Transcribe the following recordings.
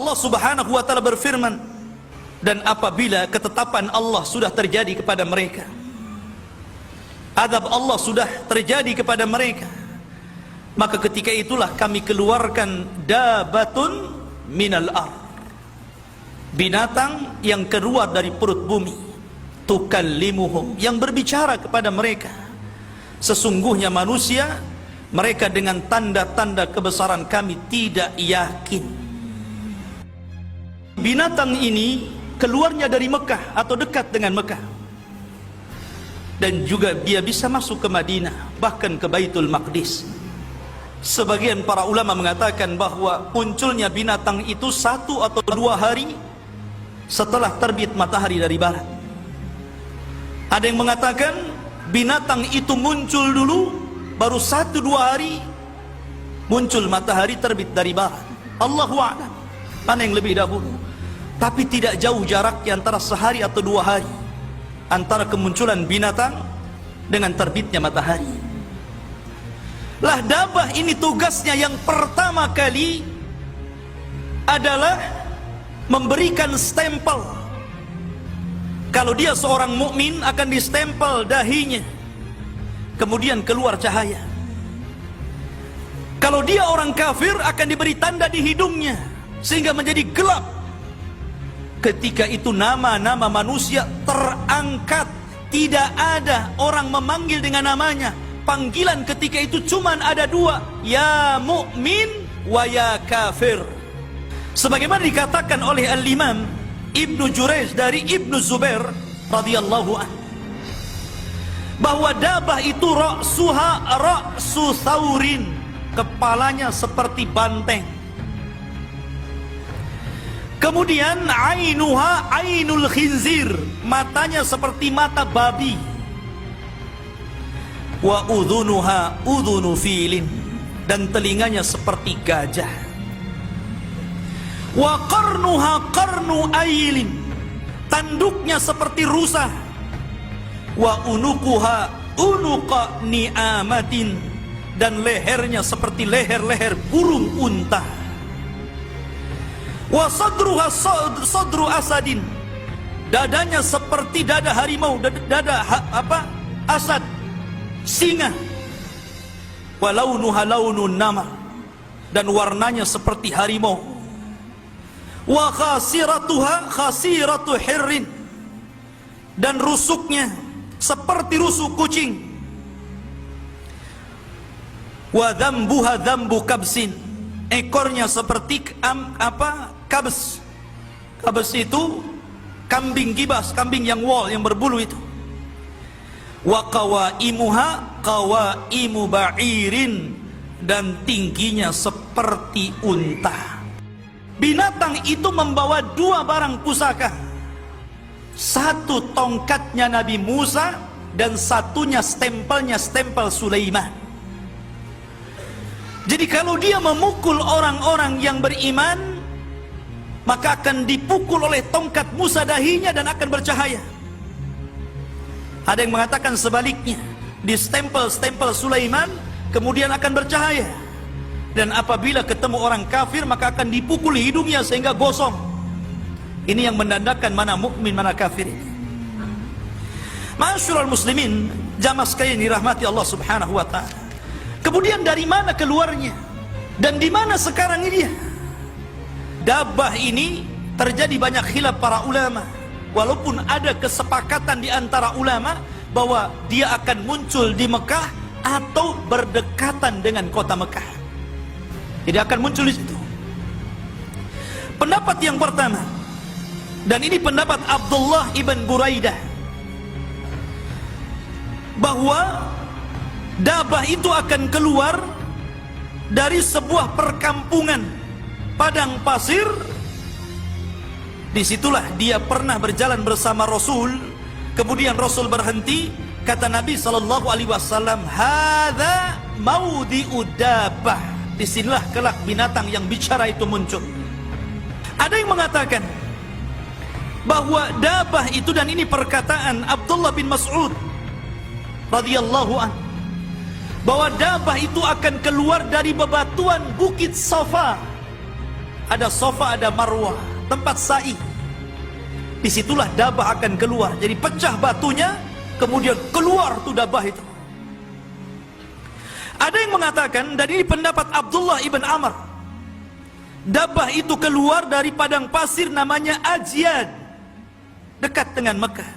Allah Subhanahu wa taala berfirman, dan apabila ketetapan Allah sudah terjadi kepada mereka, azab Allah sudah terjadi kepada mereka, maka ketika itulah kami keluarkan dabatun minal ard, binatang yang keluar dari perut bumi, tukallimuhum, yang berbicara kepada mereka, sesungguhnya manusia mereka dengan tanda-tanda kebesaran kami tidak yakin. Binatang ini keluarnya dari Mekah atau dekat dengan Mekah, dan juga dia bisa masuk ke Madinah, bahkan ke Baitul Maqdis. Sebagian para ulama mengatakan bahwa munculnya binatang itu 1 atau 2 hari setelah terbit matahari dari barat. Ada yang mengatakan binatang itu muncul dulu, baru 1-2 hari muncul matahari terbit dari barat. Allahu a'lam mana yang lebih dahulu. Tapi tidak jauh jaraknya, antara sehari atau 2 hari antara kemunculan binatang dengan terbitnya matahari. Lah dabah ini tugasnya yang pertama kali adalah memberikan stempel. Kalau dia seorang mukmin akan distempel dahinya, kemudian keluar cahaya. Kalau dia orang kafir akan diberi tanda di hidungnya sehingga menjadi gelap. Ketika itu nama-nama manusia terangkat, tidak ada orang memanggil dengan namanya. Panggilan ketika itu cuman ada 2, ya mukmin wa ya kafir. Sebagaimana dikatakan oleh Al-Imam Ibnu Jurayj dari Ibnu Zubair radhiyallahu anhu, bahwa dabah itu ra'suha ra'su thaurin, kepalanya seperti banteng. Kemudian ainuha ainul khinzir, matanya seperti mata babi. Wa udhunuha udhunu filin, dan telinganya seperti gajah. Wa qarnuha qarnu ailin, tanduknya seperti rusa. Wa unukuha unuqa ni'amatin, dan lehernya seperti leher-leher burung unta. Wa sadruha sadru asadin, dadanya seperti dada harimau, dada asad, singa. Wa launuha launun namar, dan warnanya seperti harimau. Wa khasiratuha khasiratu hirrin, dan rusuknya seperti rusuk kucing. Wa dhambuha dhambu kabsin, ekornya seperti kabes. Kabes itu kambing gibas, kambing yang wol, yang berbulu itu. Wa qawaimuha qawaimu ba'irin, dan tingginya seperti unta. Binatang itu membawa 2 barang pusaka. 1 tongkatnya Nabi Musa, dan 1-nya stempelnya stempel Sulaiman. Jadi kalau dia memukul orang-orang yang beriman, maka akan dipukul oleh tongkat Musa dahinya dan akan bercahaya. Ada yang mengatakan sebaliknya, distempel-stempel Sulaiman kemudian akan bercahaya. Dan apabila ketemu orang kafir maka akan dipukul hidungnya sehingga gosong. Ini yang menandakan mana mukmin mana kafir. Ma'asyiral muslimin, jamaah sekalian dirahmati Allah Subhanahu wa taala. Kemudian dari mana keluarnya? Dan di mana sekarang ini dia? Dabah ini terjadi banyak khilaf para ulama. Walaupun ada kesepakatan di antara ulama bahwa dia akan muncul di Mekah atau berdekatan dengan kota Mekah. Tidak akan muncul di situ. Pendapat yang pertama, dan ini pendapat Abdullah ibn Buraidah, bahwa dabah itu akan keluar dari sebuah perkampungan padang pasir. Disitulah dia pernah berjalan bersama Rasul. Kemudian Rasul berhenti. Kata Nabi SAW, hadza maudhi'ud dabbah, disinilah kelak binatang yang bicara itu muncul. Ada yang mengatakan bahwa dabah itu, dan ini perkataan Abdullah bin Mas'ud radhiyallahu anhu, bahwa dabah itu akan keluar dari bebatuan Bukit Safa. ada Safa, ada Marwah, tempat sa'i. Disitulah Dabah akan keluar. Jadi pecah batunya, kemudian keluar tuh Dabah itu. Ada yang mengatakan, dan ini pendapat Abdullah ibn Amr, Dabah itu keluar dari padang pasir namanya Ajyad, dekat dengan Mekah.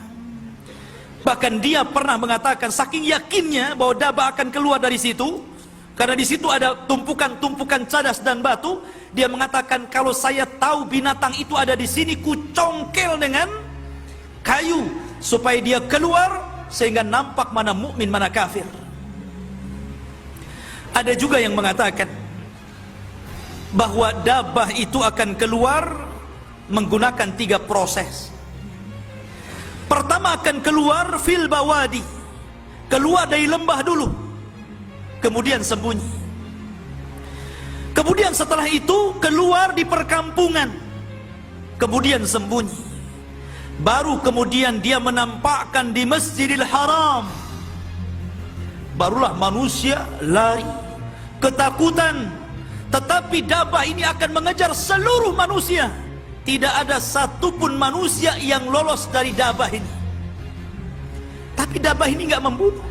Bahkan dia pernah mengatakan, saking yakinnya bahwa Dabah akan keluar dari situ, karena di situ ada tumpukan-tumpukan cadas dan batu, dia mengatakan, kalau saya tahu binatang itu ada di sini, ku congkel dengan kayu supaya dia keluar sehingga nampak mana mukmin mana kafir. Ada juga yang mengatakan bahwa Dabah itu akan keluar menggunakan 3 proses. Pertama akan keluar fil bawadi, keluar dari lembah dulu, kemudian sembunyi. Kemudian setelah itu keluar di perkampungan, kemudian sembunyi. Baru kemudian dia menampakkan di Masjidil Haram. Barulah manusia lari, ketakutan. Tetapi Dabah ini akan mengejar seluruh manusia. Tidak ada satupun manusia yang lolos dari Dabah ini. Tapi Dabah ini nggak membunuh.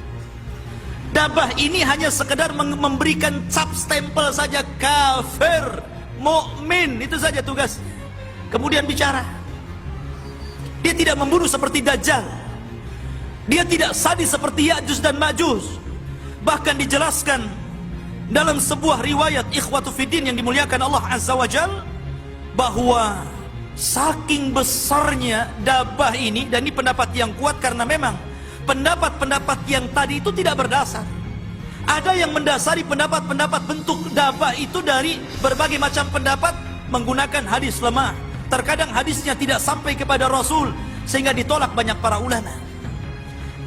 Dabah ini hanya sekedar memberikan cap stempel saja, kafir, mukmin, itu saja tugas. Kemudian bicara. Dia tidak membunuh seperti Dajjal. Dia tidak sadis seperti Ya'juj dan Ma'juj. Bahkan dijelaskan dalam sebuah riwayat ikhwatu fiddin yang dimuliakan Allah Azza wa Jal, bahwa saking besarnya Dabah ini, dan ini pendapat yang kuat karena memang pendapat-pendapat yang tadi itu tidak berdasar. Ada yang mendasari pendapat-pendapat bentuk Dabah itu dari berbagai macam pendapat menggunakan hadis lemah. Terkadang hadisnya tidak sampai kepada Rasul sehingga ditolak banyak para ulama.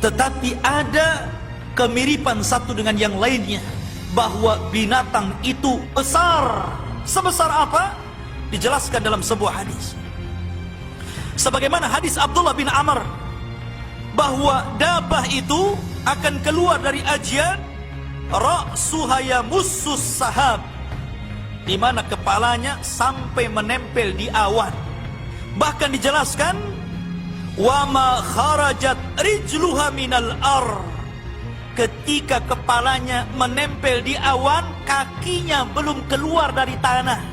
Tetapi ada kemiripan satu dengan yang lainnya, bahwa binatang itu besar. Sebesar apa? Dijelaskan dalam sebuah hadis. Sebagaimana hadis Abdullah bin Amr, bahwa Dabah itu akan keluar dari Ajyad, ra'suha yamussus sahab, di mana kepalanya sampai menempel di awan. Bahkan dijelaskan, wa ma kharajat rijluha minal ar, ketika kepalanya menempel di awan, kakinya belum keluar dari tanah.